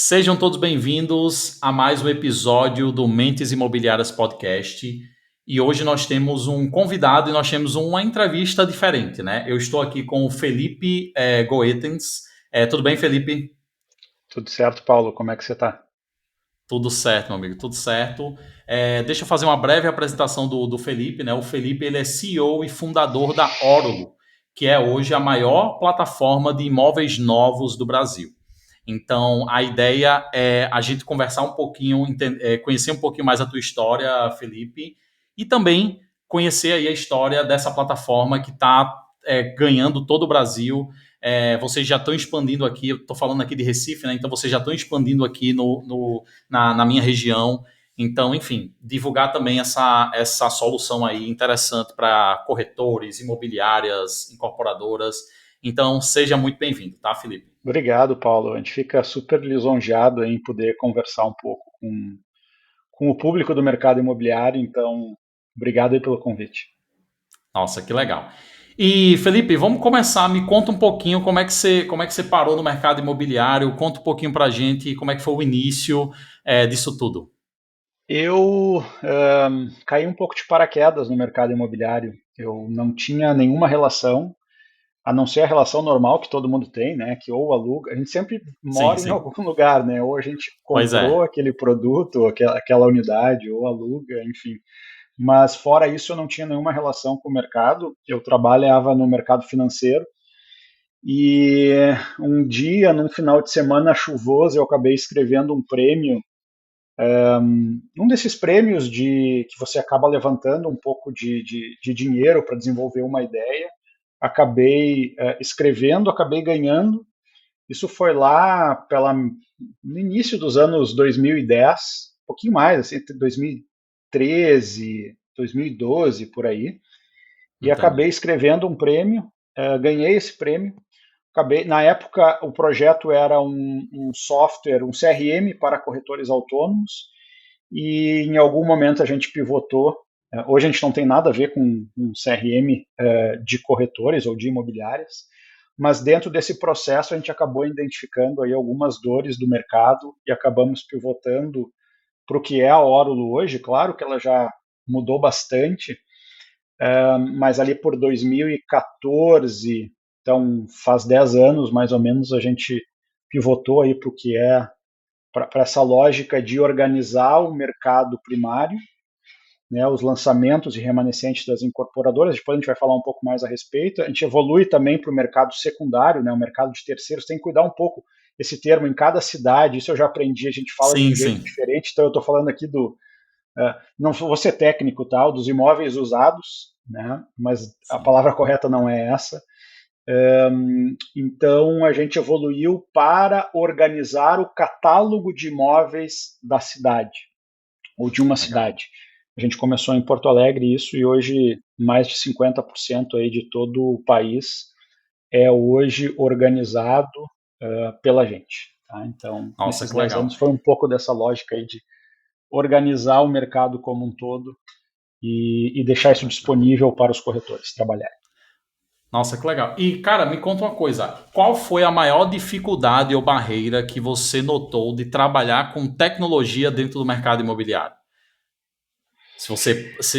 Sejam todos bem-vindos a mais um episódio do Mentes Imobiliárias Podcast. E hoje nós temos um convidado e nós temos uma entrevista diferente, né? Eu estou aqui com o Felipe Goetens. Tudo bem, Felipe? Tudo certo, Paulo? Como é que você está? Tudo certo, meu amigo, tudo certo. Deixa eu fazer uma breve apresentação do Felipe, né? O Felipe ele é CEO e fundador da Orulo, que é hoje a maior plataforma de imóveis novos do Brasil. Então, a ideia é a gente conversar um pouquinho, conhecer um pouquinho mais a tua história, Felipe, e também conhecer aí a história dessa plataforma que está ganhando todo o Brasil. Vocês já estão expandindo aqui, eu estou falando aqui de Recife, né? Então vocês já estão expandindo aqui na minha região. Então, enfim, divulgar também essa solução aí interessante para corretores, imobiliárias, incorporadoras. Então, seja muito bem-vindo, tá, Felipe? Obrigado, Paulo. A gente fica super lisonjeado em poder conversar um pouco com o público do mercado imobiliário, então, obrigado aí pelo convite. Nossa, que legal. E, Felipe, vamos começar. Me conta um pouquinho como é que você parou no mercado imobiliário. Conta um pouquinho para a gente como é que foi o início disso tudo. Eu caí um pouco de paraquedas no mercado imobiliário. Eu não tinha nenhuma relação, a não ser a relação normal que todo mundo tem, né? Que ou aluga, a gente sempre Sim, mora em sim. algum lugar, né? Ou a gente Pois comprou é. aquele produto, aquela unidade, ou aluga, enfim. Mas fora isso, eu não tinha nenhuma relação com o mercado. Eu trabalhava no mercado financeiro e um dia, num final de semana chuvoso, eu acabei escrevendo um prêmio, um desses prêmios que você acaba levantando um pouco de dinheiro para desenvolver uma ideia. Acabei escrevendo, acabei ganhando. Isso foi lá no início dos anos 2010, um pouquinho mais, assim, entre 2013, 2012, por aí. E Entendo. acabei escrevendo um prêmio, ganhei esse prêmio. Na época, o projeto era um software, um CRM para corretores autônomos, e em algum momento a gente pivotou. Hoje a gente não tem nada a ver com um CRM de corretores ou de imobiliárias, mas dentro desse processo a gente acabou identificando aí algumas dores do mercado e acabamos pivotando para o que é a Orulo hoje. Claro que ela já mudou bastante, mas ali por 2014, então faz 10 anos mais ou menos, a gente pivotou aí para o que é, para essa lógica de organizar o mercado primário, né, os lançamentos e remanescentes das incorporadoras. Depois a gente vai falar um pouco mais a respeito. A gente evolui também para o mercado secundário, né, o mercado de terceiros. Tem que cuidar um pouco esse termo em cada cidade, isso eu já aprendi, a gente fala de um Sim, jeito sim. diferente, então eu estou falando aqui não vou ser técnico, tal, dos imóveis usados, né? Mas a Sim. palavra correta não é essa. Então a gente evoluiu para organizar o catálogo de imóveis da cidade ou de uma Legal. cidade. A gente começou em Porto Alegre isso e hoje mais de 50% aí de todo o país é hoje organizado pela gente. Tá? Então, Nossa, nesses que 10 legal. anos foi um pouco dessa lógica aí de organizar o mercado como um todo e deixar isso Legal. disponível para os corretores trabalharem. Nossa, que legal. E, cara, me conta uma coisa. Qual foi a maior dificuldade ou barreira que você notou de trabalhar com tecnologia dentro do mercado imobiliário?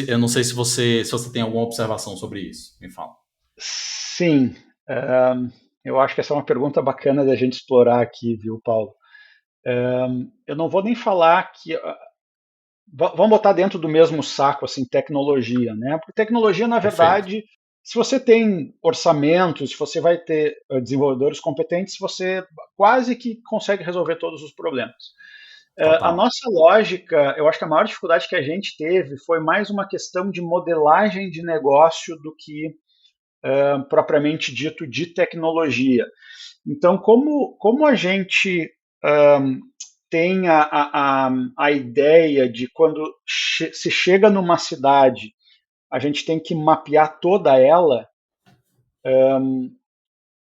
Eu não sei se você tem alguma observação sobre isso. Me fala. Sim, eu acho que essa é uma pergunta bacana da gente explorar aqui, viu, Paulo? Eu não vou nem falar que vamos botar dentro do mesmo saco assim tecnologia, né? Porque tecnologia, na Perfeito. verdade, se você tem orçamento, se você vai ter desenvolvedores competentes, você quase que consegue resolver todos os problemas. A Total. nossa lógica, eu acho que a maior dificuldade que a gente teve foi mais uma questão de modelagem de negócio do que propriamente dito de tecnologia. Então, como a gente um, tem a ideia de quando se chega numa cidade, a gente tem que mapear toda ela,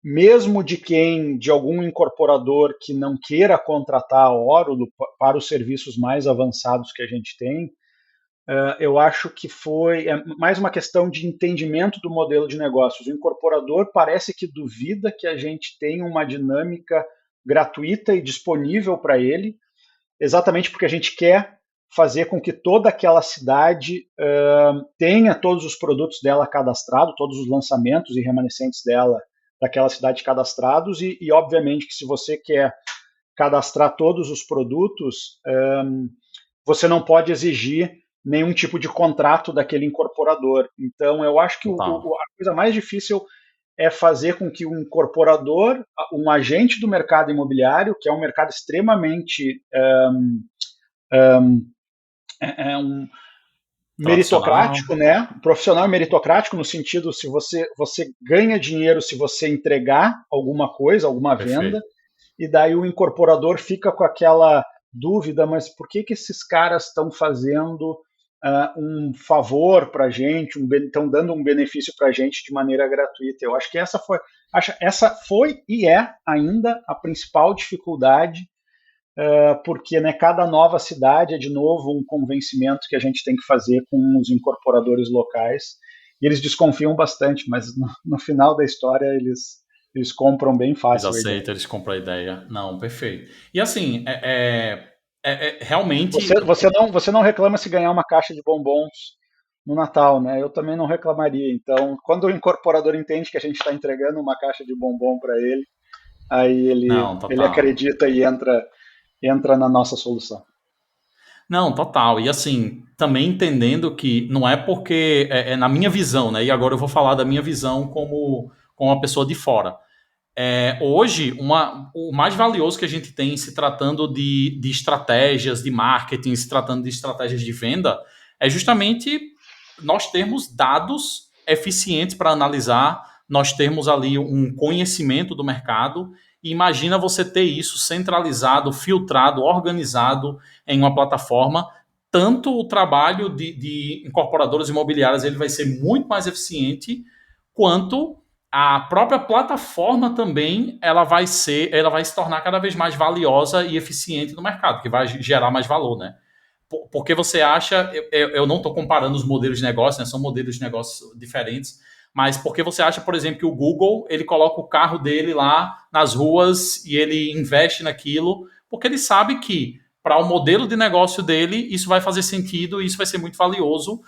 mesmo de algum incorporador que não queira contratar a Orulo para os serviços mais avançados que a gente tem. Eu acho que foi mais uma questão de entendimento do modelo de negócios. O incorporador parece que duvida que a gente tem uma dinâmica gratuita e disponível para ele, exatamente porque a gente quer fazer com que toda aquela cidade tenha todos os produtos dela cadastrados, todos os lançamentos e remanescentes dela, daquela cidade cadastrados, e obviamente que se você quer cadastrar todos os produtos, você não pode exigir nenhum tipo de contrato daquele incorporador. Então, eu acho que Total. a coisa mais difícil é fazer com que um incorporador, um agente do mercado imobiliário, que é um mercado extremamente um Tradicional. meritocrático, né? Profissional meritocrático no sentido se você ganha dinheiro se você entregar alguma coisa, alguma venda, Perfeito. e daí o incorporador fica com aquela dúvida, mas por que esses caras estão fazendo um favor para a gente, estão dando um benefício para a gente de maneira gratuita? Eu acho que essa foi e é ainda a principal dificuldade, porque né, cada nova cidade é de novo um convencimento que a gente tem que fazer com os incorporadores locais, e eles desconfiam bastante, mas no final da história eles compram bem Eles fácil a ideia. aceitam, eles compram a ideia. Não, perfeito. E assim, realmente. Você não reclama se ganhar uma caixa de bombons no Natal, né? Eu também não reclamaria. Então, quando o incorporador entende que a gente está entregando uma caixa de bombom para ele, aí Não, ele total. acredita e entra na nossa solução. Não, total. E assim, também entendendo que não é porque é na minha visão, né? E agora eu vou falar da minha visão como uma pessoa de fora. Hoje, o mais valioso que a gente tem se tratando de estratégias de marketing, se tratando de estratégias de venda, é justamente nós termos dados eficientes para analisar, nós termos ali um conhecimento do mercado. E imagina você ter isso centralizado, filtrado, organizado em uma plataforma. Tanto o trabalho de incorporadoras imobiliárias ele vai ser muito mais eficiente, quanto a própria plataforma também ela vai se tornar cada vez mais valiosa e eficiente no mercado, que vai gerar mais valor, né? Porque você acha, eu não estou comparando os modelos de negócio, né? São modelos de negócio diferentes, mas porque você acha, por exemplo, que o Google ele coloca o carro dele lá nas ruas e ele investe naquilo, porque ele sabe que para o modelo de negócio dele isso vai fazer sentido e isso vai ser muito valioso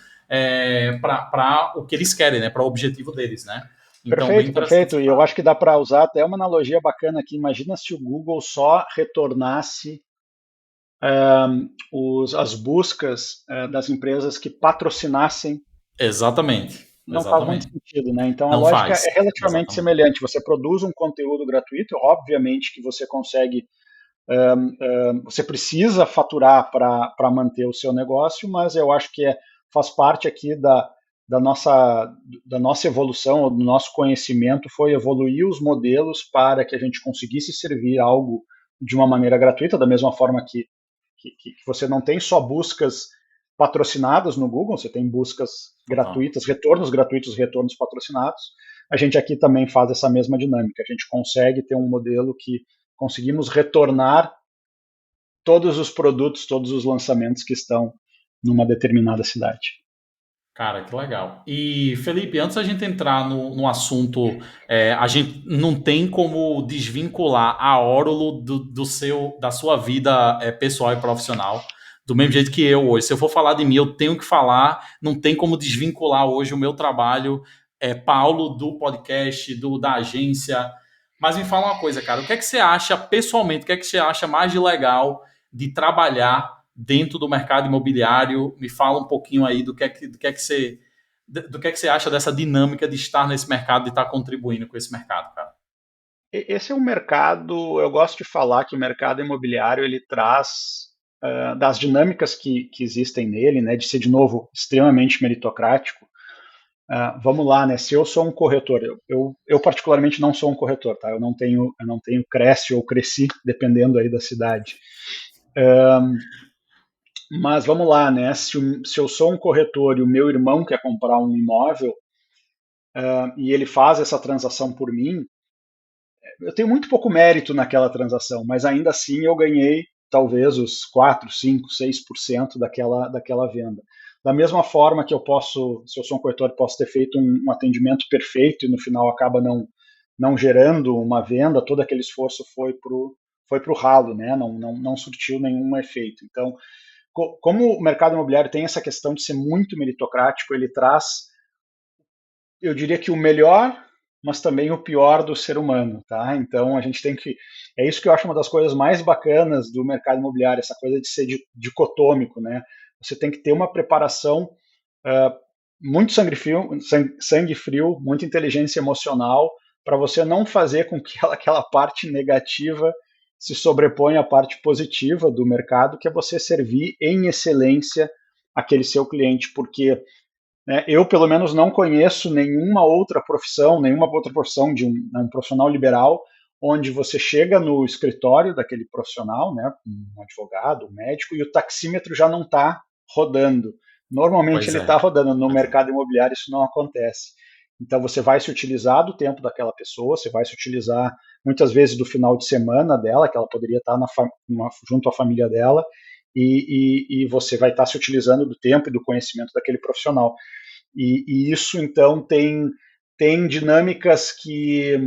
para o que eles querem, né? Para o objetivo deles, né? Então, bem Perfeito, interessante perfeito. esse E eu dado. acho que dá para usar até uma analogia bacana aqui. Imagina se o Google só retornasse as buscas das empresas que patrocinassem. Exatamente, Não faz muito exatamente. sentido, né? Então a Não lógica faz, é relativamente exatamente. semelhante. Você produz um conteúdo gratuito, obviamente que você consegue, você precisa faturar para manter o seu negócio, mas eu acho que faz parte aqui da, nossa, da nossa evolução, do nosso conhecimento, foi evoluir os modelos para que a gente conseguisse servir algo de uma maneira gratuita, da mesma forma que você não tem só buscas patrocinadas no Google, você tem buscas Total. gratuitas, retornos patrocinados. A gente aqui também faz essa mesma dinâmica. A gente consegue ter um modelo que conseguimos retornar todos os produtos, todos os lançamentos que estão numa determinada cidade. Cara, que legal. E, Felipe, antes da gente entrar no assunto, a gente não tem como desvincular a Orulo da sua vida pessoal e profissional, do mesmo jeito que eu hoje. Se eu for falar de mim, eu tenho que falar, não tem como desvincular hoje o meu trabalho, Paulo, do podcast, da agência. Mas me fala uma coisa, cara, o que é que você acha pessoalmente, o que é que você acha mais de legal de trabalhar dentro do mercado imobiliário? Me fala um pouquinho aí do que é que você acha dessa dinâmica de estar nesse mercado, de estar contribuindo com esse mercado, cara. Esse é um mercado, eu gosto de falar que o mercado imobiliário ele traz das dinâmicas que existem nele, né, de ser de novo extremamente meritocrático. Vamos lá, né? Se eu sou um corretor, eu particularmente não sou um corretor, tá? Eu não tenho Cresce ou Cresci, dependendo aí da cidade. Mas vamos lá, né? Se eu sou um corretor e o meu irmão quer comprar um imóvel e ele faz essa transação por mim, eu tenho muito pouco mérito naquela transação, mas ainda assim eu ganhei talvez os 4, 5, 6% daquela venda. Da mesma forma que eu posso, se eu sou um corretor, posso ter feito um atendimento perfeito e no final acaba não gerando uma venda, todo aquele esforço foi foi para o ralo, né? Não surtiu nenhum efeito. Então, como o mercado imobiliário tem essa questão de ser muito meritocrático, ele traz, eu diria que o melhor, mas também o pior do ser humano, tá? Então a gente tem que, é isso que eu acho uma das coisas mais bacanas do mercado imobiliário, essa coisa de ser dicotômico, né? Você tem que ter uma preparação uh, muito sangue frio, muita inteligência emocional, para você não fazer com que aquela parte negativa se sobreponha à parte positiva do mercado, que é você servir em excelência aquele seu cliente, porque, né, eu, pelo menos, não conheço nenhuma outra profissão de um profissional liberal, onde você chega no escritório daquele profissional, né, um advogado, um médico, e o taxímetro já não está rodando. Normalmente Pois ele está é. rodando. No Pois é. mercado imobiliário isso não acontece. Então você vai se utilizar do tempo daquela pessoa, você vai se utilizar muitas vezes do final de semana dela, que ela poderia estar junto à família dela, e você vai estar se utilizando do tempo e do conhecimento daquele profissional. E isso, então, tem dinâmicas que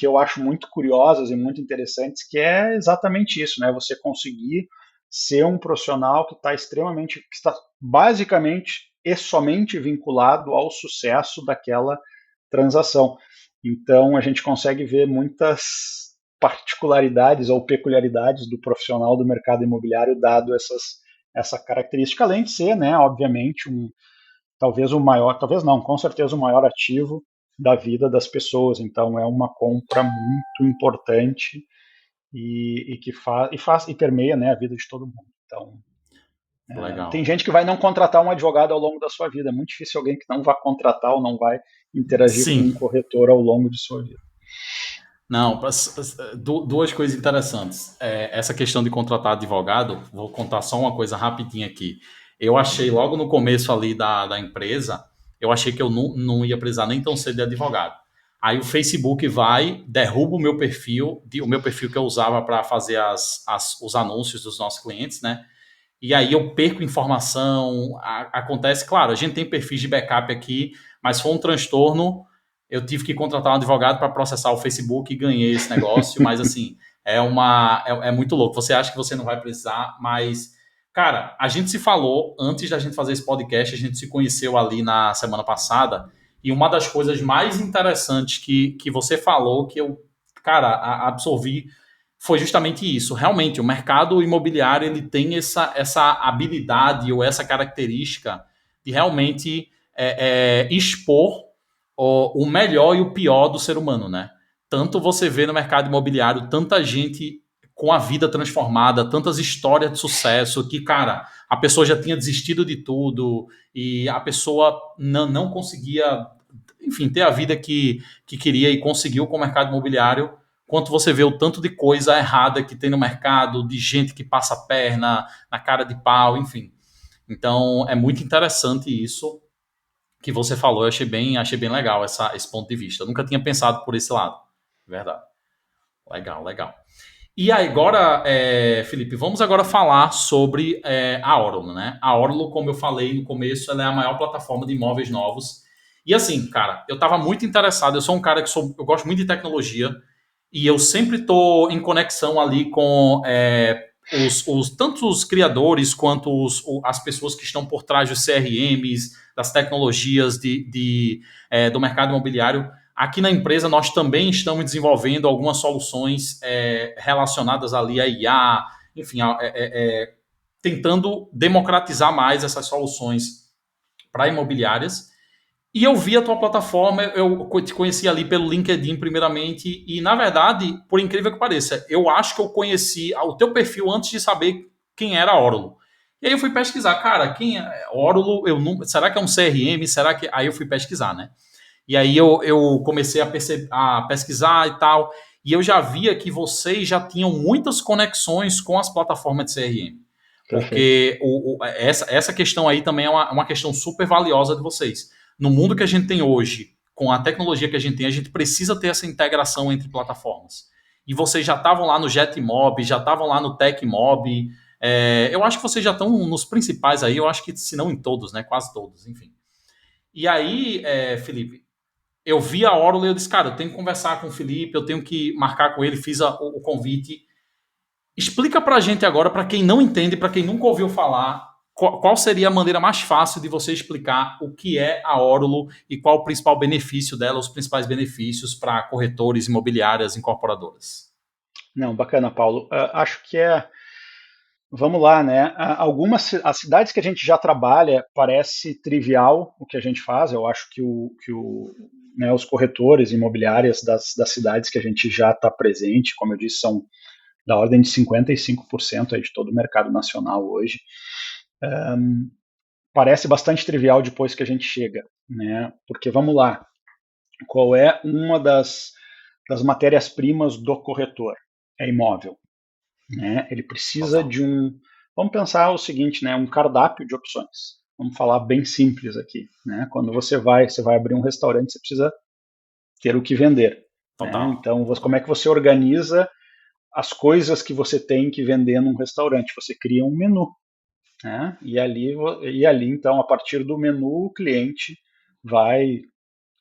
eu acho muito curiosas e muito interessantes, que é exatamente isso, né? Você conseguir ser um profissional que está basicamente e somente vinculado ao sucesso daquela transação. Então, a gente consegue ver muitas particularidades ou peculiaridades do profissional do mercado imobiliário, dado essa característica, além de ser, né, obviamente, talvez o maior, talvez não, com certeza o maior ativo da vida das pessoas. Então é uma compra muito importante que faz e permeia, né, a vida de todo mundo. Então tem Legal. gente que vai não contratar um advogado ao longo da sua vida. É muito difícil alguém que não vai contratar ou não vai interagir com Sim. um corretor ao longo de sua vida. Não, duas coisas interessantes. Essa questão de contratar advogado, vou contar só uma coisa rapidinho aqui. Eu achei logo no começo ali da empresa, eu achei que eu não ia precisar nem tão cedo de advogado. Aí o Facebook vai, derruba o meu perfil que eu usava para fazer os anúncios dos nossos clientes, né? E aí eu perco informação, acontece, claro, a gente tem perfis de backup aqui, mas foi um transtorno, eu tive que contratar um advogado para processar o Facebook e ganhei esse negócio, mas assim, é muito louco. Você acha que você não vai precisar, mas, cara, a gente se falou antes da gente fazer esse podcast, a gente se conheceu ali na semana passada, e uma das coisas mais interessantes que você falou, que eu, cara, absorvi foi justamente isso. Realmente, o mercado imobiliário ele tem essa habilidade ou essa característica de realmente expor o melhor e o pior do ser humano, né? Tanto você vê no mercado imobiliário tanta gente com a vida transformada, tantas histórias de sucesso que, cara, a pessoa já tinha desistido de tudo e a pessoa não conseguia, enfim, ter a vida que queria e conseguiu com o mercado imobiliário, quanto você vê o tanto de coisa errada que tem no mercado, de gente que passa a perna na cara de pau, enfim. Então, é muito interessante isso que você falou. Eu achei bem legal esse ponto de vista. Eu nunca tinha pensado por esse lado. Verdade. Legal, legal. E aí, agora, Felipe, vamos agora falar sobre a Orlo, né? A Orlo, como eu falei no começo, ela é a maior plataforma de imóveis novos. E assim, cara, eu estava muito interessado. Eu sou um cara eu gosto muito de tecnologia e eu sempre estou em conexão ali com tanto os criadores quanto as pessoas que estão por trás dos CRMs, das tecnologias do mercado imobiliário. Aqui na empresa nós também estamos desenvolvendo algumas soluções relacionadas ali a IA, enfim, tentando democratizar mais essas soluções para imobiliárias. E eu vi a tua plataforma, eu te conheci ali pelo LinkedIn primeiramente, e na verdade, por incrível que pareça, eu acho que eu conheci o teu perfil antes de saber quem era a Orlo. E aí eu fui pesquisar, cara, quem é Orlo? Será que é um CRM? Será que. Aí eu fui pesquisar, né? E aí eu comecei a pesquisar e tal, e eu já via que vocês já tinham muitas conexões com as plataformas de CRM. Perfeito. Porque essa questão aí também é uma questão super valiosa de vocês. No mundo que a gente tem hoje, com a tecnologia que a gente tem, a gente precisa ter essa integração entre plataformas. E vocês já estavam lá no JetMob, já estavam lá no TechMob. Eu acho que vocês já estão nos principais aí, eu acho que se não em todos, né? Quase todos, enfim. E aí, Felipe, eu vi a Orla e eu disse, cara, eu tenho que conversar com o Felipe, eu tenho que marcar com ele, fiz o convite. Explica para a gente agora, para quem não entende, para quem nunca ouviu falar, qual seria a maneira mais fácil de você explicar o que é a Orulo e qual o principal benefício dela, os principais benefícios para corretores, imobiliárias, incorporadoras? Não, bacana, Paulo. Acho que vamos lá, né? As cidades que a gente já trabalha parece trivial o que a gente faz. Eu acho né, os corretores imobiliárias das cidades que a gente já está presente, como eu disse, são da ordem de 55% aí de todo o mercado nacional hoje. Parece bastante trivial depois que a gente chega, né? Porque vamos lá, qual é uma das matérias-primas do corretor? É imóvel, né? Ele precisa Total. de vamos pensar o seguinte, né? Um cardápio de opções. Vamos falar bem simples aqui, né? Quando você vai abrir um restaurante, você precisa ter o que vender, né? Total. Então, Total. como é que você organiza as coisas que você tem que vender num restaurante? Você cria um menu, né? E ali, então, a partir do menu, o cliente vai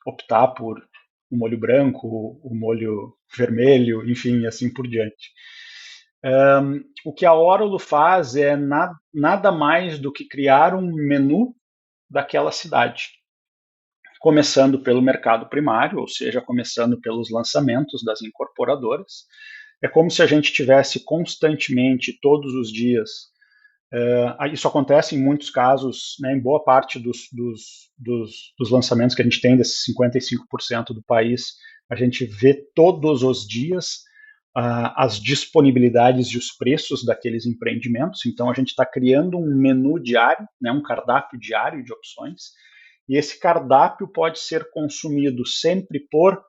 optar por o molho branco, o molho vermelho, enfim, assim por diante. O que a Orolo faz é nada mais do que criar um menu daquela cidade, começando pelo mercado primário, ou seja, começando pelos lançamentos das incorporadoras. É como se a gente tivesse constantemente, todos os dias. Isso acontece em muitos casos, né, em boa parte dos lançamentos que a gente tem, desses 55% do país, a gente vê todos os dias as disponibilidades e os preços daqueles empreendimentos. Então, a gente está criando um menu diário, né, um cardápio diário de opções, e esse cardápio pode ser consumido sempre por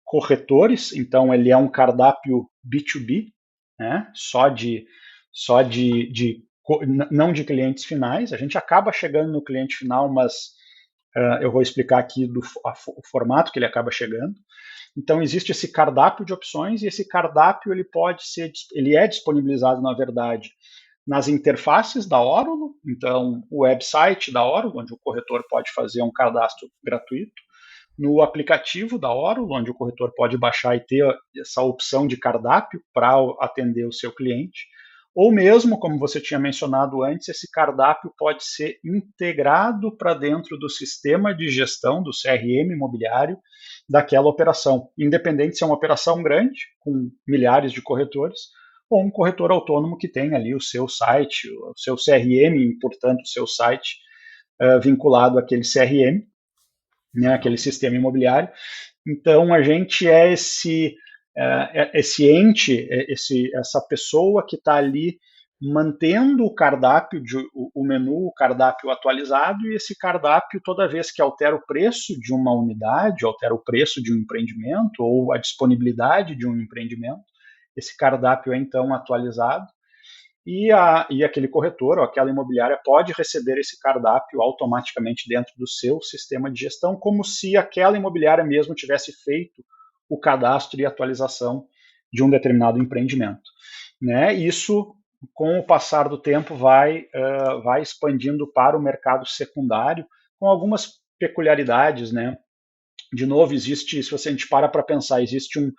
corretores, então ele é um cardápio B2B, né, só de não de clientes finais. A gente acaba chegando no cliente final, mas eu vou explicar aqui o formato que ele acaba chegando. Então existe esse cardápio de opções e esse cardápio ele é disponibilizado na verdade nas interfaces da Orulo, então o website da Orulo, onde o corretor pode fazer um cadastro gratuito, no aplicativo da Orulo, onde o corretor pode baixar e ter essa opção de cardápio para atender o seu cliente, ou mesmo, como você tinha mencionado antes, esse cardápio pode ser integrado para dentro do sistema de gestão do CRM imobiliário daquela operação, independente se é uma operação grande, com milhares de corretores, ou um corretor autônomo que tem ali o seu site, o seu CRM, e, portanto, o seu site vinculado àquele CRM, né, aquele sistema imobiliário. Então, a gente é esse ente, essa pessoa que está ali mantendo o cardápio, o menu, o cardápio atualizado, e esse cardápio, toda vez que altera o preço de uma unidade, altera o preço de um empreendimento ou a disponibilidade de um empreendimento, esse cardápio é então atualizado e aquele corretor ou aquela imobiliária pode receber esse cardápio automaticamente dentro do seu sistema de gestão, como se aquela imobiliária mesmo tivesse feito o cadastro e atualização de um determinado empreendimento. Né? Isso, com o passar do tempo, vai expandindo para o mercado secundário, com algumas peculiaridades. Né? De novo, existe, se a gente para pensar, existe um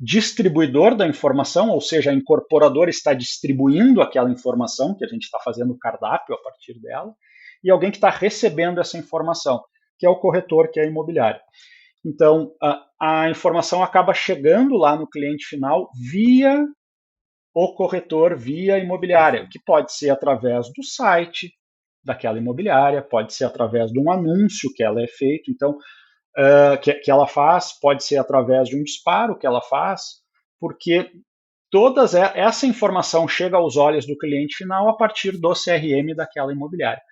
distribuidor da informação, ou seja, a incorporadora está distribuindo aquela informação, que a gente está fazendo o cardápio a partir dela, e alguém que está recebendo essa informação, que é o corretor, que é a imobiliária. Então, a informação acaba chegando lá no cliente final via o corretor, via a imobiliária, que pode ser através do site daquela imobiliária, pode ser através de um anúncio que ela é feito. Então, que ela faz, pode ser através de um disparo que ela faz, porque toda essa informação chega aos olhos do cliente final a partir do CRM daquela imobiliária. Total.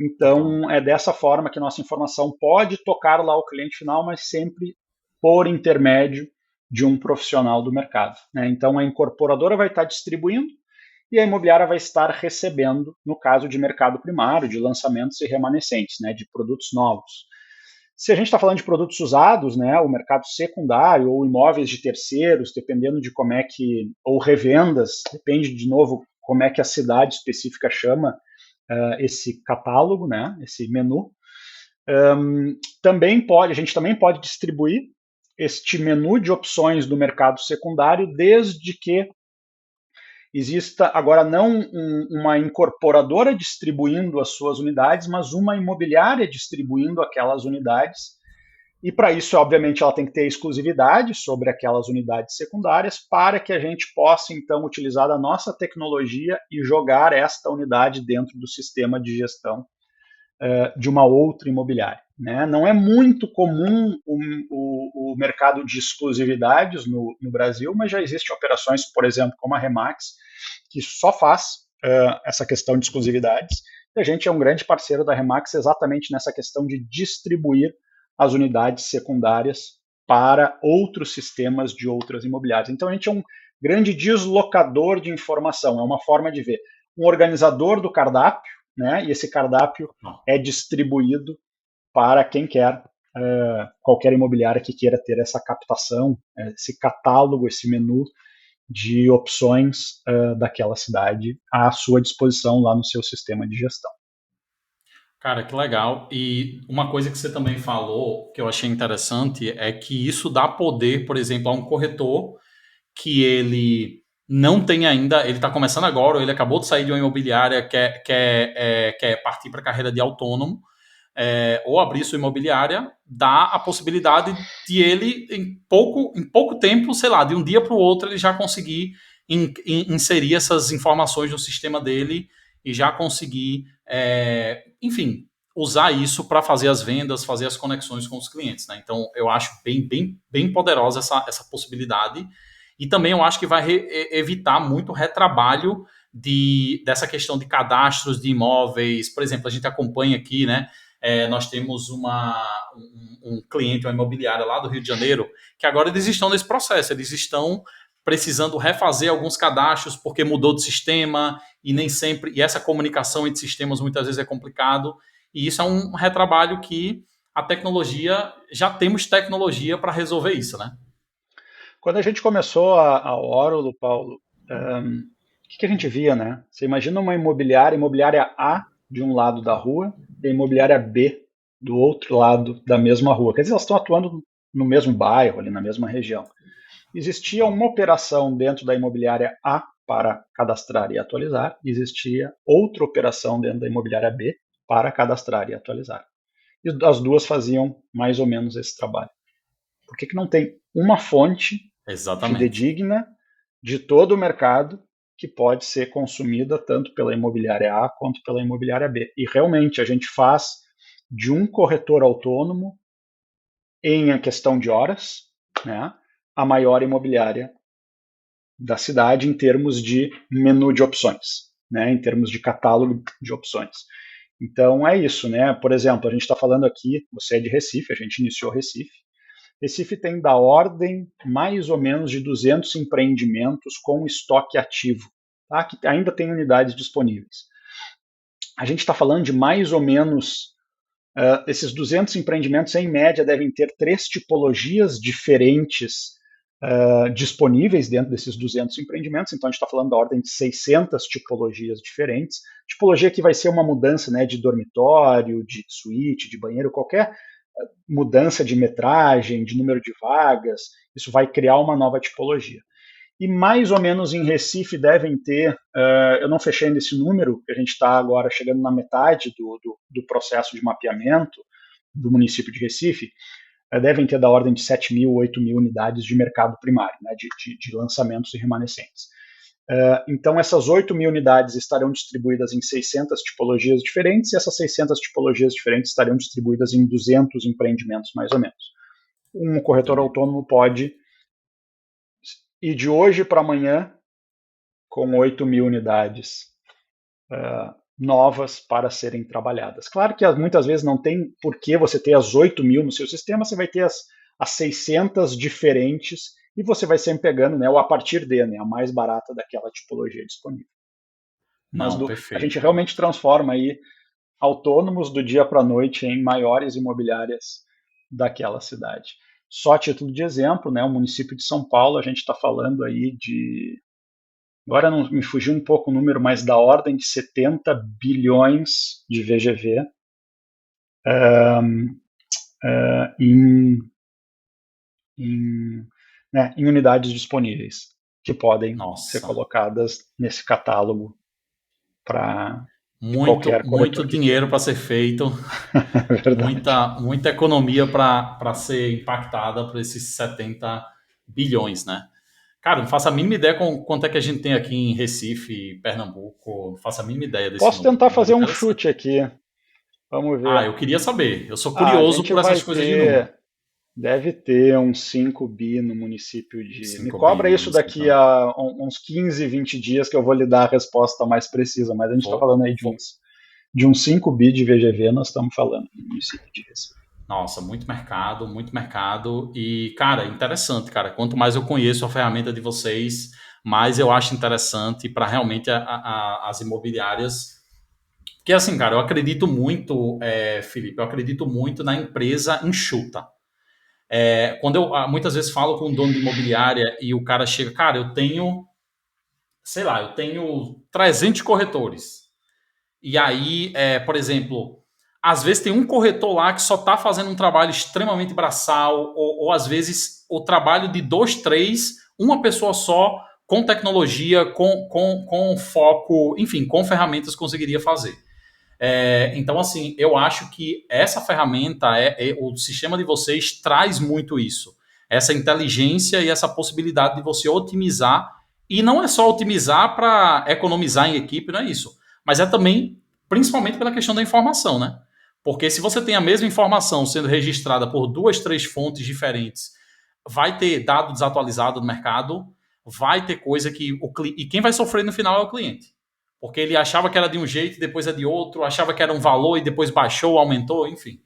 Então, é dessa forma que nossa informação pode tocar lá o cliente final, mas sempre por intermédio de um profissional do mercado. Né? Então, a incorporadora vai estar distribuindo e a imobiliária vai estar recebendo, no caso de mercado primário, de lançamentos e remanescentes, né, de produtos novos. Se a gente está falando de produtos usados, né, o mercado secundário ou imóveis de terceiros, dependendo de como é que, ou revendas, depende de novo como é que a cidade específica chama esse catálogo, né, esse menu. A gente também pode distribuir este menu de opções do mercado secundário, desde que exista agora não uma incorporadora distribuindo as suas unidades, mas uma imobiliária distribuindo aquelas unidades. E para isso, obviamente, ela tem que ter exclusividade sobre aquelas unidades secundárias para que a gente possa, então, utilizar a nossa tecnologia e jogar esta unidade dentro do sistema de gestão de uma outra imobiliária. Né? Não é muito comum o mercado de exclusividades no Brasil, mas já existem operações, por exemplo, como a Remax, que só faz essa questão de exclusividades. E a gente é um grande parceiro da Remax exatamente nessa questão de distribuir as unidades secundárias para outros sistemas de outras imobiliárias. Então a gente é um grande deslocador de informação, é uma forma de ver um organizador do cardápio, né? E esse cardápio é distribuído para quem quer, qualquer imobiliária que queira ter essa captação, esse catálogo, esse menu de opções daquela cidade à sua disposição lá no seu sistema de gestão. Cara, que legal. E uma coisa que você também falou, que eu achei interessante, é que isso dá poder, por exemplo, a um corretor que ele não tem ainda, ele está começando agora, ou ele acabou de sair de uma imobiliária, quer partir para a carreira de autônomo, ou abrir sua imobiliária, dá a possibilidade de ele, em pouco tempo, sei lá, de um dia para o outro, ele já conseguir inserir essas informações no sistema dele e já conseguir, enfim, usar isso para fazer as vendas, fazer as conexões com os clientes. Né? Então, eu acho bem poderosa essa possibilidade. E também eu acho que vai evitar muito retrabalho dessa questão de cadastros de imóveis. Por exemplo, a gente acompanha aqui, né? Nós temos um cliente, uma imobiliária lá do Rio de Janeiro, que agora eles estão nesse processo, eles estão precisando refazer alguns cadastros porque mudou de sistema e nem sempre, e essa comunicação entre sistemas muitas vezes é complicado, e isso é um retrabalho que a tecnologia, já temos tecnologia para resolver isso, né? Quando a gente começou a Orulo, Paulo, o que a gente via, né? Você imagina uma imobiliária A de um lado da rua e a imobiliária B do outro lado da mesma rua. Quer dizer, elas estão atuando no mesmo bairro, ali na mesma região. Existia uma operação dentro da imobiliária A para cadastrar e atualizar, existia outra operação dentro da imobiliária B para cadastrar e atualizar. E as duas faziam mais ou menos esse trabalho. Por que não tem uma fonte Exatamente. fidedigna de todo o mercado que pode ser consumida tanto pela imobiliária A quanto pela imobiliária B? E realmente a gente faz de um corretor autônomo, em a questão de horas, né, a maior imobiliária da cidade em termos de menu de opções, né, em termos de catálogo de opções. Então é isso, né? Por exemplo, a gente está falando aqui, você é de Recife, a gente iniciou Recife. Recife tem da ordem mais ou menos de 200 empreendimentos com estoque ativo, tá? Que ainda tem unidades disponíveis. A gente está falando de mais ou menos, esses 200 empreendimentos, em média, devem ter 3 tipologias diferentes disponíveis dentro desses 200 empreendimentos, então a gente está falando da ordem de 600 tipologias diferentes. Tipologia que vai ser uma mudança, né, de dormitório, de suíte, de banheiro, qualquer mudança de metragem, de número de vagas, isso vai criar uma nova tipologia. E mais ou menos em Recife devem ter, eu não fechei ainda esse número, que a gente está agora chegando na metade do processo de mapeamento do município de Recife, devem ter da ordem de 7 mil, 8 mil unidades de mercado primário, né, de lançamentos e remanescentes. Então, essas 8 mil unidades estarão distribuídas em 600 tipologias diferentes, e essas 600 tipologias diferentes estarão distribuídas em 200 empreendimentos, mais ou menos. Um corretor Entendi. autônomo pode ir de hoje para amanhã com 8 mil unidades novas para serem trabalhadas. Claro que muitas vezes não tem por que você ter as 8 mil no seu sistema, você vai ter as 600 diferentes e você vai sempre pegando, né, ou a partir de, né, a mais barata daquela tipologia disponível. Mas Não, a gente perfeito, cara. realmente transforma aí autônomos do dia para a noite em maiores imobiliárias daquela cidade. Só a título de exemplo, né, o município de São Paulo, a gente está falando aí de, agora não me fugiu um pouco o número, mas da ordem de 70 bilhões de VGV em, em, né, em unidades disponíveis. que podem ser Nossa, colocadas nesse catálogo para muito, qualquer muito corretor que queira. dinheiro para ser feito, É verdade. muita economia para ser impactada por esses 70 bilhões, né? Cara, não faço a mínima ideia com quanto é que a gente tem aqui em Recife, Pernambuco. Não faço a mínima ideia desse Posso número. tentar Número fazer um interessante. chute aqui. Vamos Ah, ver. eu queria saber. Eu sou A curioso gente por essas vai coisas de número. ter, deve ter uns 5 bi no município de. Me 5 bi cobra no isso município, daqui então. a uns 15, 20 dias que eu vou lhe dar a resposta mais precisa, mas a gente está Vou, falando aí vou. de uns 5 bi de VGV, nós estamos falando no município de Recife. Nossa, muito mercado, muito mercado. E, cara, interessante, cara. Quanto mais eu conheço a ferramenta de vocês, mais eu acho interessante para realmente as imobiliárias. Porque, assim, cara, eu acredito muito, Felipe, eu acredito muito na empresa enxuta. Quando eu muitas vezes falo com um dono de imobiliária e o cara chega, cara, eu tenho, sei lá, eu tenho 300 corretores. E aí, por exemplo, às vezes tem um corretor lá que só está fazendo um trabalho extremamente braçal, ou às vezes o trabalho de dois, três, uma pessoa só, com tecnologia, com foco, enfim, com ferramentas conseguiria fazer. Então, assim, eu acho que essa ferramenta, o sistema de vocês traz muito isso. Essa inteligência e essa possibilidade de você otimizar. E não é só otimizar para economizar em equipe, não é isso. Mas é também, principalmente pela questão da informação, né? Porque se você tem a mesma informação sendo registrada por duas, três fontes diferentes, vai ter dado desatualizado no mercado, vai ter coisa que e quem vai sofrer no final é o cliente. Porque ele achava que era de um jeito e depois é de outro, achava que era um valor e depois baixou, aumentou, enfim.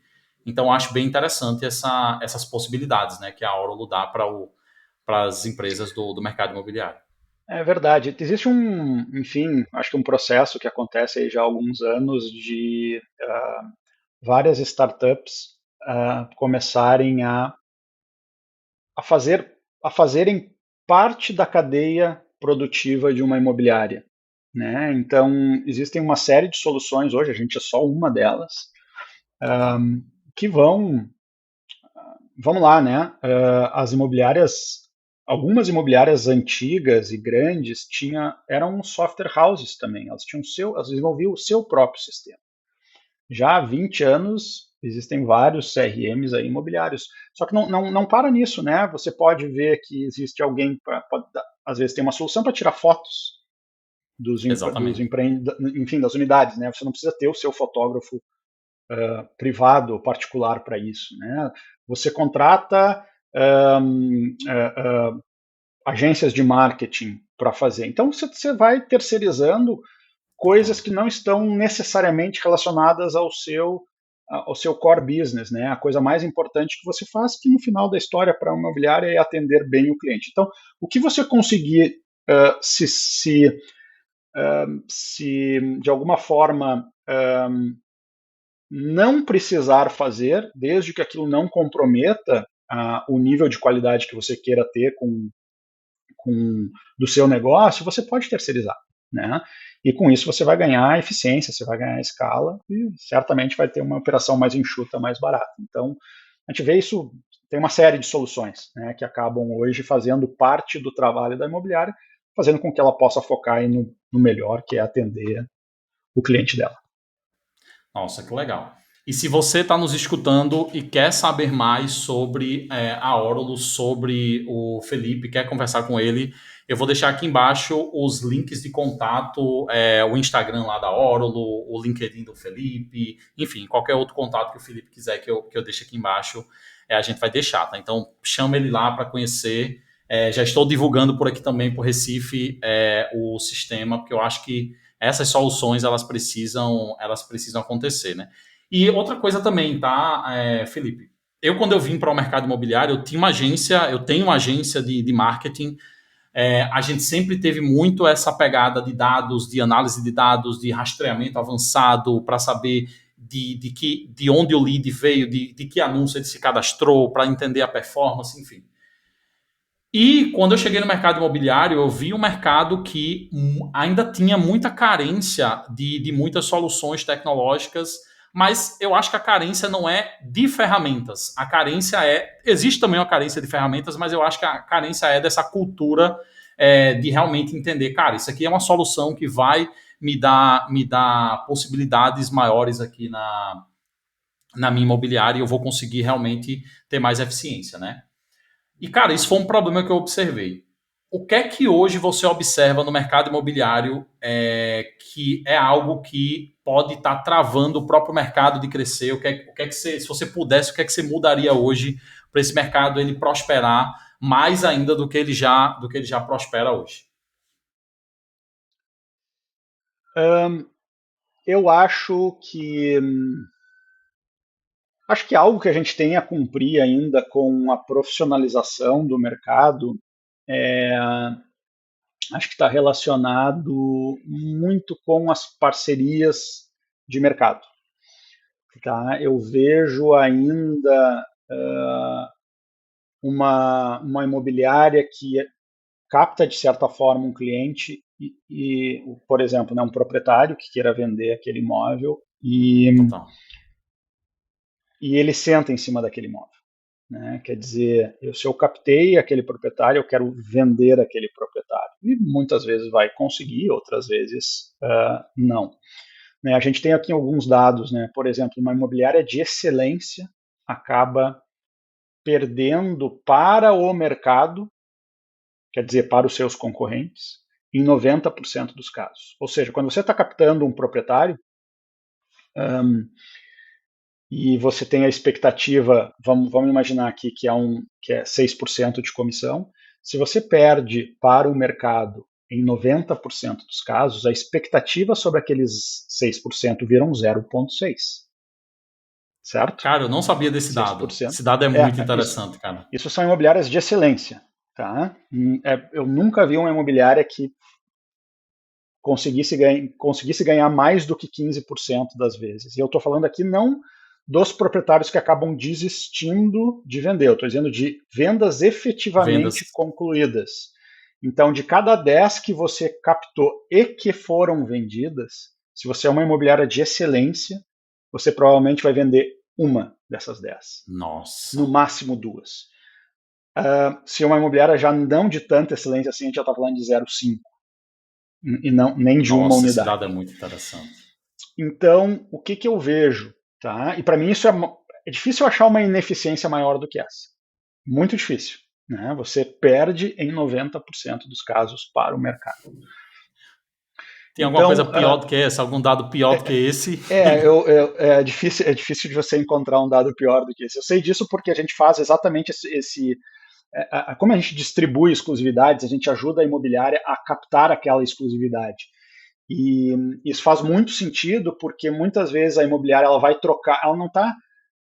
Então acho bem interessante essas possibilidades, né, que a Aurolo dá para as empresas do mercado imobiliário. É verdade. Existe enfim, acho que um processo que acontece aí já há alguns anos de várias startups começarem a fazer, a fazerem parte da cadeia produtiva de uma imobiliária, né? Então, existem uma série de soluções, hoje a gente é só uma delas, Total. que vamos lá, né? As imobiliárias, algumas imobiliárias antigas e grandes eram software houses também, elas desenvolviam o seu próprio sistema. Já há 20 anos existem vários CRMs aí imobiliários. Só que não para nisso, né? Você pode ver que existe alguém às vezes tem uma solução para tirar fotos Exatamente. enfim, das unidades, né? Você não precisa ter o seu fotógrafo privado ou particular para isso, né? Você contrata agências de marketing para fazer. Então você vai terceirizando coisas Total. que não estão necessariamente relacionadas ao seu core business, né? A coisa mais importante que você faz, que no final da história para uma imobiliária é atender bem o cliente. Então, o que você conseguir se de alguma forma não precisar fazer, desde que aquilo não comprometa o nível de qualidade que você queira ter do seu negócio, você pode terceirizar, né? E com isso você vai ganhar eficiência, você vai ganhar escala e certamente vai ter uma operação mais enxuta, mais barata. Então, a gente vê isso, tem uma série de soluções, né, que acabam hoje fazendo parte do trabalho da imobiliária, fazendo com que ela possa focar no melhor, que é atender o cliente dela. Nossa, que legal. E se você está nos escutando e quer saber mais sobre a Aurolo, sobre o Felipe, quer conversar com ele, eu vou deixar aqui embaixo os links de contato, o Instagram lá da Aurolo, o LinkedIn do Felipe, enfim, qualquer outro contato que o Felipe quiser que eu deixe aqui embaixo, a gente vai deixar, tá? Então, chama ele lá para conhecer. Já estou divulgando por aqui também, por Recife, o sistema, porque eu acho que essas soluções elas precisam acontecer, né? E outra coisa também, tá, Felipe? Quando eu vim para o mercado imobiliário, eu tenho uma agência de marketing. A gente sempre teve muito essa pegada de dados, de análise de dados, de rastreamento avançado para saber de onde o lead veio, de que anúncio ele se cadastrou, para entender a performance, enfim. E quando eu cheguei no mercado imobiliário, eu vi um mercado que ainda tinha muita carência de muitas soluções tecnológicas, mas eu acho que a carência não é de ferramentas. A carência existe também uma carência de ferramentas, mas eu acho que a carência é dessa cultura, de realmente entender, cara, isso aqui é uma solução que vai me dar possibilidades maiores aqui na minha imobiliária e eu vou conseguir realmente ter mais eficiência, né? E, cara, isso foi um problema que eu observei. O que é que hoje você observa no mercado imobiliário que é algo que pode estar travando o próprio mercado de crescer? O que é que você, se você pudesse, o que é que você mudaria hoje para esse mercado ele prosperar mais ainda do que ele já prospera hoje? Eu acho que algo que a gente tem a cumprir ainda com a profissionalização do mercado, acho que está relacionado muito com as parcerias de mercado. Tá? Eu vejo ainda uma imobiliária que capta de certa forma um cliente por exemplo, né, um proprietário que queira vender aquele imóvel Total. e ele senta em cima daquele imóvel. Né? Quer dizer, se eu captei aquele proprietário, eu quero vender aquele proprietário. E muitas vezes vai conseguir, outras vezes não. Né? A gente tem aqui alguns dados, né? Por exemplo, uma imobiliária de excelência acaba perdendo para o mercado, quer dizer, para os seus concorrentes, em 90% dos casos. Ou seja, quando você está captando um proprietário, e você tem a expectativa, vamos imaginar aqui que é 6% de comissão, se você perde para o mercado em 90% dos casos, a expectativa sobre aqueles 6% viram 0,6%, certo? Cara, eu não sabia desse dado. 6%. Esse dado é muito Isso, interessante, cara. isso são imobiliárias de excelência. Tá? Eu nunca vi uma imobiliária que conseguisse ganhar mais do que 15% das vezes. E eu estou falando aqui não dos proprietários que acabam desistindo de vender, eu estou dizendo de vendas efetivamente Vendas. concluídas. Então, de cada 10 que você captou e que foram vendidas, se você é uma imobiliária de excelência, você provavelmente vai vender uma dessas 10, no Nossa. máximo duas. Se uma imobiliária já não de tanta excelência assim, a gente já está falando de 0,5 e não nem de uma Nossa, esse dado unidade. é muito interessante. Então, o que eu vejo? Tá? E para mim isso é difícil achar uma ineficiência maior do que essa. Muito difícil. Né? Você perde em 90% dos casos para o mercado. Tem alguma coisa Então, pior do que essa? Algum dado pior do que esse? é difícil de você encontrar um dado pior do que esse. Eu sei disso porque a gente faz exatamente como a gente distribui exclusividades, a gente ajuda a imobiliária a captar aquela exclusividade. E isso faz muito sentido porque muitas vezes a imobiliária ela vai trocar, ela não está.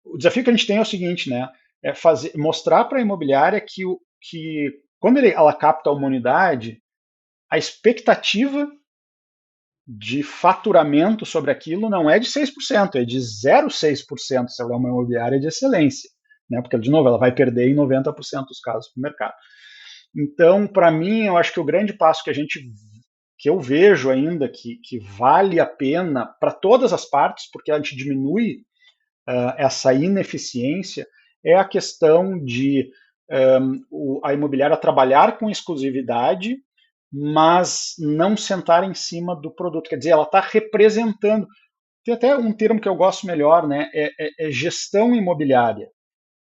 O desafio que a gente tem é o seguinte, né? É mostrar para a imobiliária que quando ela capta uma unidade, a expectativa de faturamento sobre aquilo não é de 6%, é de 0,6% se ela é uma imobiliária de excelência. Né? Porque, de novo, ela vai perder em 90% dos casos para o mercado. Então, para mim, eu acho que o grande passo que eu vejo ainda que vale a pena para todas as partes, porque a gente diminui essa ineficiência, é a questão de a imobiliária trabalhar com exclusividade, mas não sentar em cima do produto. Quer dizer, ela está representando. Tem até um termo que eu gosto melhor, né? É gestão imobiliária.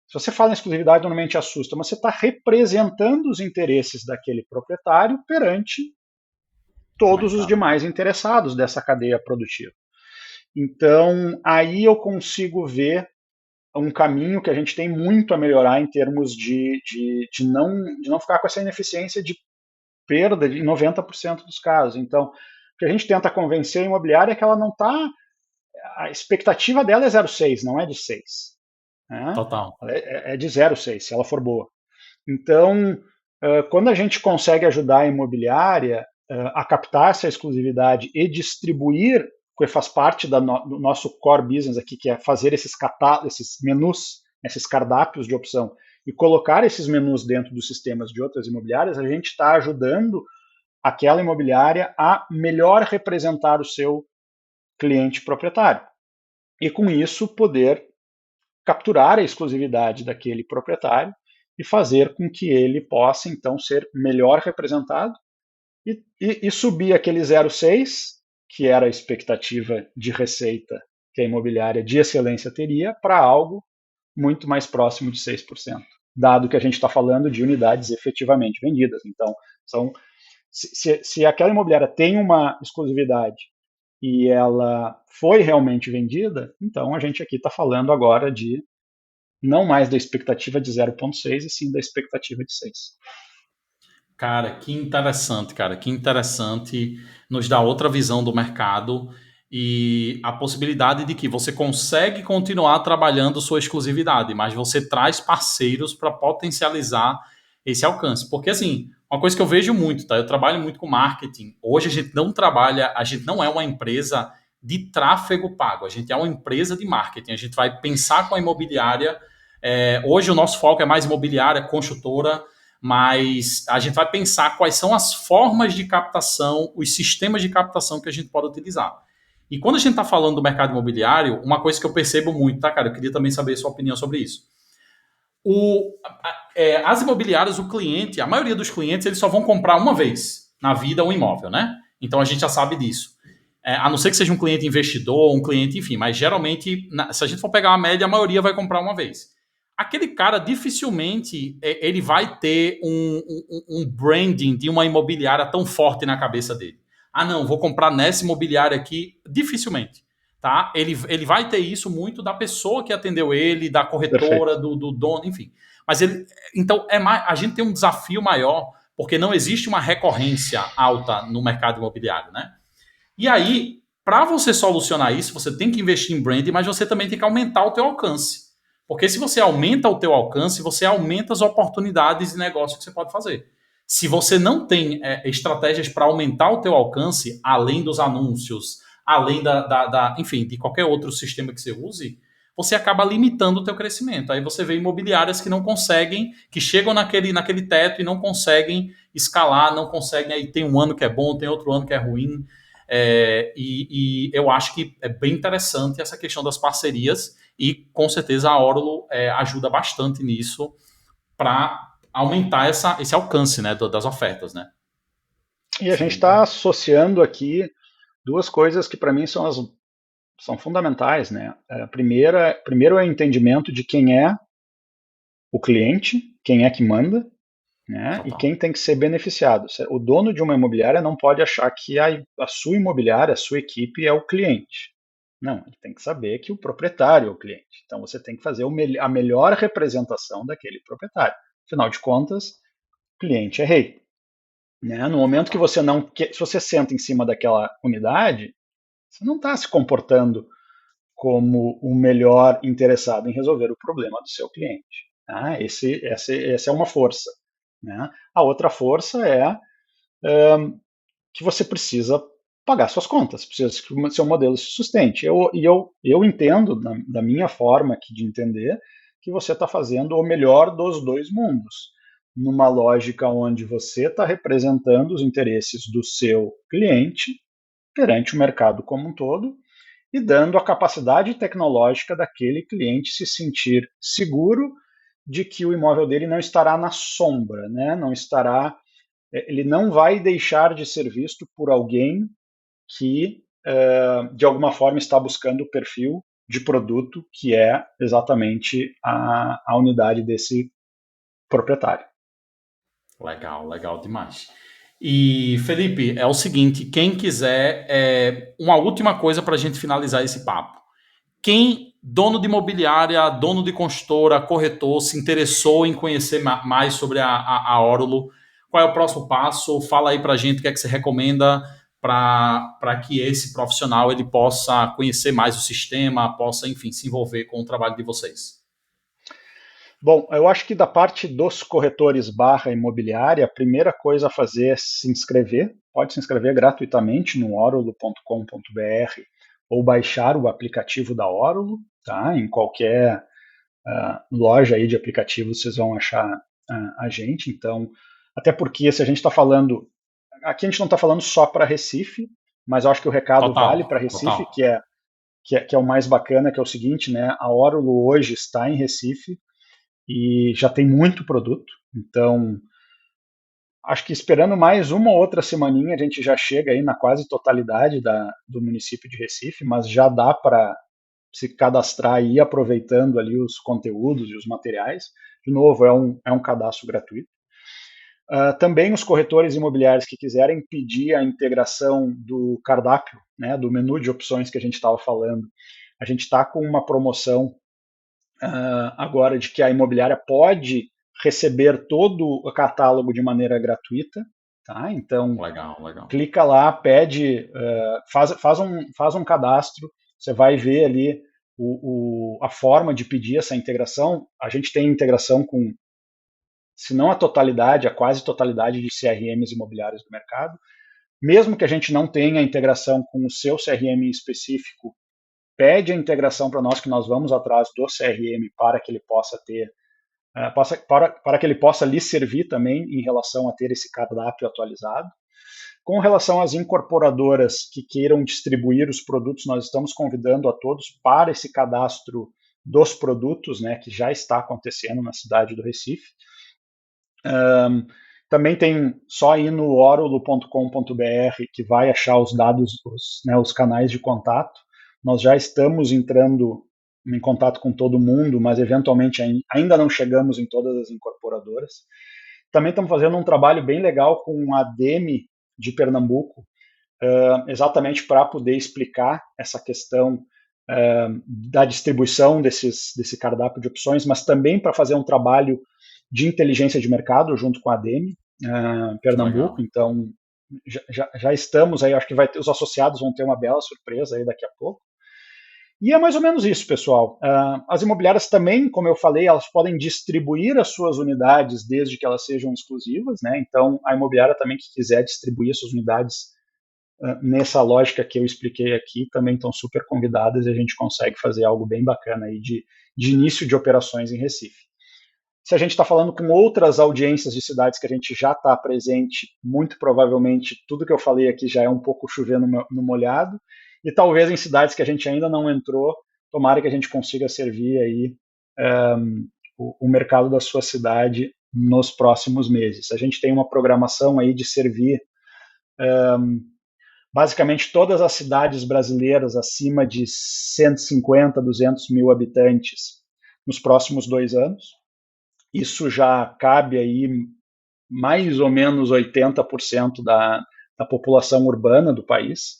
Se você fala em exclusividade, normalmente assusta, mas você está representando os interesses daquele proprietário perante todos os Mercado. demais interessados dessa cadeia produtiva. Então, aí eu consigo ver um caminho que a gente tem muito a melhorar em termos de não ficar com essa ineficiência de perda em 90% dos casos. Então, o que a gente tenta convencer a imobiliária é que ela não está. A expectativa dela é 0,6, não é de 6. Né? Total. É de 0,6, se ela for boa. Então, quando a gente consegue ajudar a imobiliária a captar essa exclusividade e distribuir, que faz parte do nosso core business aqui, que é fazer esses menus, esses cardápios de opção, e colocar esses menus dentro dos sistemas de outras imobiliárias, a gente está ajudando aquela imobiliária a melhor representar o seu cliente proprietário. E com isso poder capturar a exclusividade daquele proprietário e fazer com que ele possa, então, ser melhor representado e subir aquele 0,6, que era a expectativa de receita que a imobiliária de excelência teria, para algo muito mais próximo de 6%, dado que a gente está falando de unidades efetivamente vendidas. Então, se aquela imobiliária tem uma exclusividade e ela foi realmente vendida, então a gente aqui está falando agora de não mais da expectativa de 0,6 e sim da expectativa de 6. Cara, que interessante, nos dá outra visão do mercado e a possibilidade de que você consegue continuar trabalhando sua exclusividade, mas você traz parceiros para potencializar esse alcance. Porque assim, uma coisa que eu vejo muito, tá? Eu trabalho muito com marketing. Hoje a gente não é uma empresa de tráfego pago, a gente é uma empresa de marketing. A gente vai pensar com a imobiliária. Hoje o nosso foco é mais imobiliária, construtora, mas a gente vai pensar quais são as formas de captação, os sistemas de captação que a gente pode utilizar. E quando a gente está falando do mercado imobiliário, uma coisa que eu percebo muito, tá, cara? Eu queria também saber a sua opinião sobre isso. As imobiliárias, o cliente, a maioria dos clientes, eles só vão comprar uma vez na vida um imóvel, né? Então a gente já sabe disso. A não ser que seja um cliente investidor, um cliente, enfim, mas geralmente, se a gente for pegar uma média, a maioria vai comprar uma vez. Aquele cara dificilmente ele vai ter um branding de uma imobiliária tão forte na cabeça dele. Ah, não, vou comprar nessa imobiliária aqui. Dificilmente. Tá? Ele vai ter isso muito da pessoa que atendeu ele, da Perfeito. corretora, do dono, enfim. Mas então a gente tem um desafio maior porque não existe uma recorrência alta no mercado imobiliário, né? E aí, para você solucionar isso, você tem que investir em branding, mas você também tem que aumentar o teu alcance. Porque se você aumenta o teu alcance, você aumenta as oportunidades de negócio que você pode fazer. Se você não tem estratégias para aumentar o teu alcance, além dos anúncios, além enfim, de qualquer outro sistema que você use, você acaba limitando o teu crescimento. Aí você vê imobiliárias que não conseguem, que chegam naquele teto e não conseguem escalar, não conseguem, aí tem um ano que é bom, tem outro ano que é ruim. E eu acho que é bem interessante essa questão das parcerias e com certeza a Orulo ajuda bastante nisso para aumentar esse alcance, né, das ofertas, né? E a gente Sim, está associando aqui duas coisas que para mim são fundamentais, né? Primeiro é o entendimento de quem é o cliente, quem é que manda, né? E total. quem tem que ser beneficiado. O dono de uma imobiliária não pode achar que a sua imobiliária, a sua equipe é o cliente. Não, ele tem que saber que o proprietário é o cliente. Então você tem que fazer a melhor representação daquele proprietário. Afinal de contas, o cliente é rei. Né? No momento que Total. você não, se você senta em cima daquela unidade, você não está se comportando como o melhor interessado em resolver o problema do seu cliente. Tá? Essa é uma força. Né? A outra força é que você precisa pagar suas contas, precisa que o seu modelo se sustente. Eu entendo, da minha forma aqui de entender, que você está fazendo o melhor dos dois mundos, numa lógica onde você está representando os interesses do seu cliente perante o mercado como um todo e dando a capacidade tecnológica daquele cliente se sentir seguro de que o imóvel dele não estará na sombra, né? Não estará, ele não vai deixar de ser visto por alguém que de alguma forma está buscando o perfil de produto que é exatamente a unidade desse proprietário. Legal, legal demais. E, Felipe, é o seguinte: quem quiser, uma última coisa para a gente finalizar esse papo. Quem, dono de imobiliária, dono de consultora, corretor, se interessou em conhecer mais sobre a Orulo, qual é o próximo passo? Fala aí para a gente o que é que você recomenda para que esse profissional ele possa conhecer mais o sistema, possa, enfim, se envolver com o trabalho de vocês. Bom, eu acho que da parte dos corretores barra imobiliária, a primeira coisa a fazer é se inscrever. Pode se inscrever gratuitamente no orulo.com.br ou baixar o aplicativo da Orulo, tá? Em qualquer loja aí de aplicativos vocês vão achar a gente. Então, até porque se a gente está falando, aqui a gente não está falando só para Recife, mas eu acho que o recado vale para Total, Recife, total. que é o mais bacana, que é o seguinte, né? A Orulo hoje está em Recife, e já tem muito produto. Então, acho que esperando mais uma ou outra semaninha, a gente já chega aí na quase totalidade do município de Recife, mas já dá para se cadastrar e ir aproveitando ali os conteúdos e os materiais. De novo, é um cadastro gratuito. Também os corretores imobiliários que quiserem pedir a integração do cardápio, né, do menu de opções que a gente estava falando, a gente está com uma promoção agora de que a imobiliária pode receber todo o catálogo de maneira gratuita, tá? Então, Legal, legal. clica lá, pede, faz um cadastro, você vai ver ali a forma de pedir essa integração. A gente tem integração com, se não a totalidade, a quase totalidade de CRMs imobiliários do mercado. Mesmo que a gente não tenha integração com o seu CRM específico, pede a integração para nós, que nós vamos atrás do CRM para que ele possa ter, para que ele possa lhe servir também em relação a ter esse cardápio atualizado. Com relação às incorporadoras que queiram distribuir os produtos, nós estamos convidando a todos para esse cadastro dos produtos, né, que já está acontecendo na cidade do Recife. Também tem só ir no orulo.com.br que vai achar os dados, os canais de contato. Nós já estamos entrando em contato com todo mundo, mas eventualmente ainda não chegamos em todas as incorporadoras. Também estamos fazendo um trabalho bem legal com a DEME de Pernambuco, exatamente para poder explicar essa questão da distribuição desse cardápio de opções, mas também para fazer um trabalho de inteligência de mercado junto com a DEME, Que Pernambuco. legal. Então, já estamos aí, acho que os associados vão ter uma bela surpresa aí daqui a pouco. E é mais ou menos isso, pessoal. As imobiliárias também, como eu falei, elas podem distribuir as suas unidades desde que elas sejam exclusivas, né? Então, a imobiliária também que quiser distribuir as suas unidades nessa lógica que eu expliquei aqui, também estão super convidadas e a gente consegue fazer algo bem bacana aí de início de operações em Recife. Se a gente está falando com outras audiências de cidades que a gente já está presente, muito provavelmente tudo que eu falei aqui já é um pouco chover no molhado. E talvez em cidades que a gente ainda não entrou, tomara que a gente consiga servir aí o mercado da sua cidade nos próximos meses. A gente tem uma programação aí de servir basicamente todas as cidades brasileiras acima de 150, 200 mil habitantes nos próximos 2 anos. Isso já cabe aí mais ou menos 80% da população urbana do país.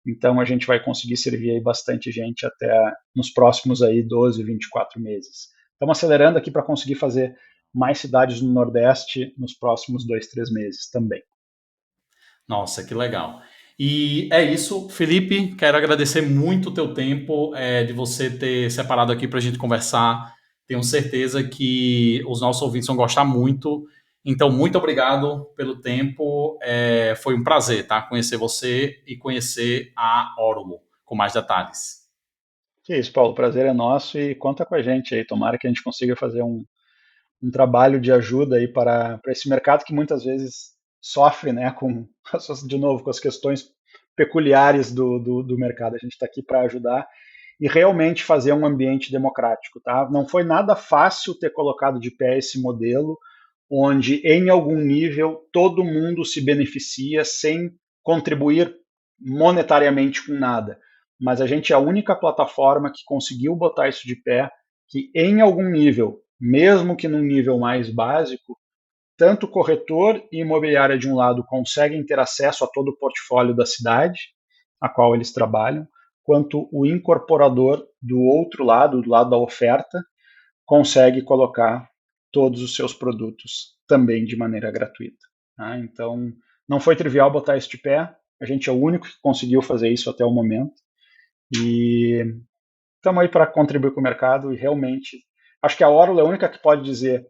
Então a gente vai conseguir servir aí bastante gente até nos próximos aí 12, 24 meses. Estamos acelerando aqui para conseguir fazer mais cidades no Nordeste nos próximos 2, 3 meses também. Nossa, que legal. E é isso, Felipe. Quero agradecer muito o teu tempo, de você ter separado aqui para a gente conversar. Tenho certeza que os nossos ouvintes vão gostar muito. Então, muito obrigado pelo tempo. Foi um prazer, tá? Conhecer você e conhecer a Orulo com mais detalhes. Que é isso, Paulo. O prazer é nosso e conta com a gente aí. Tomara que a gente consiga fazer um trabalho de ajuda aí para esse mercado que muitas vezes sofre, né, de novo, com as questões peculiares do mercado. A gente está aqui para ajudar e realmente fazer um ambiente democrático, tá? Não foi nada fácil ter colocado de pé esse modelo, onde em algum nível todo mundo se beneficia sem contribuir monetariamente com nada. Mas a gente é a única plataforma que conseguiu botar isso de pé, que em algum nível, mesmo que num nível mais básico, tanto o corretor e imobiliária de um lado conseguem ter acesso a todo o portfólio da cidade a qual eles trabalham, quanto o incorporador do outro lado, do lado da oferta, consegue colocar todos os seus produtos também de maneira gratuita. Tá? Então, não foi trivial botar isso de pé, a gente é o único que conseguiu fazer isso até o momento, e estamos aí para contribuir com o mercado, e realmente, acho que a Orlo é a única que pode dizer,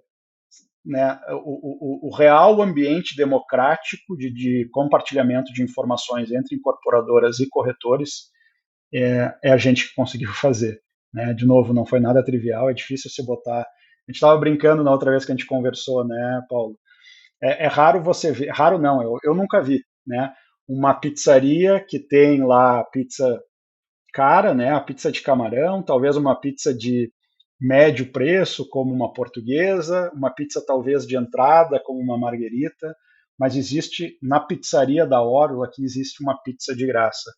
né, o real ambiente democrático de compartilhamento de informações entre incorporadoras e corretores é a gente que conseguiu fazer. Né? De novo, não foi nada trivial, é difícil se botar. A gente estava brincando na outra vez que a gente conversou, né, Paulo? É raro você ver, raro não, eu nunca vi, né? Uma pizzaria que tem lá pizza cara, né? A pizza de camarão, talvez uma pizza de médio preço, como uma portuguesa, uma pizza talvez de entrada, como uma marguerita, mas existe, na pizzaria da Orlo, aqui existe uma pizza de graça.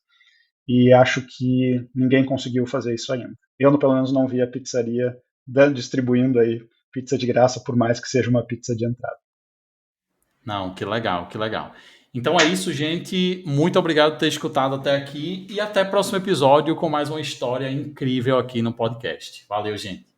E acho que ninguém conseguiu fazer isso ainda. Eu, pelo menos, não vi a pizzaria distribuindo aí pizza de graça, por mais que seja uma pizza de entrada. Não, que legal, que legal. Então é isso, gente. Muito obrigado por ter escutado até aqui e até o próximo episódio com mais uma história incrível aqui no podcast. Valeu, gente.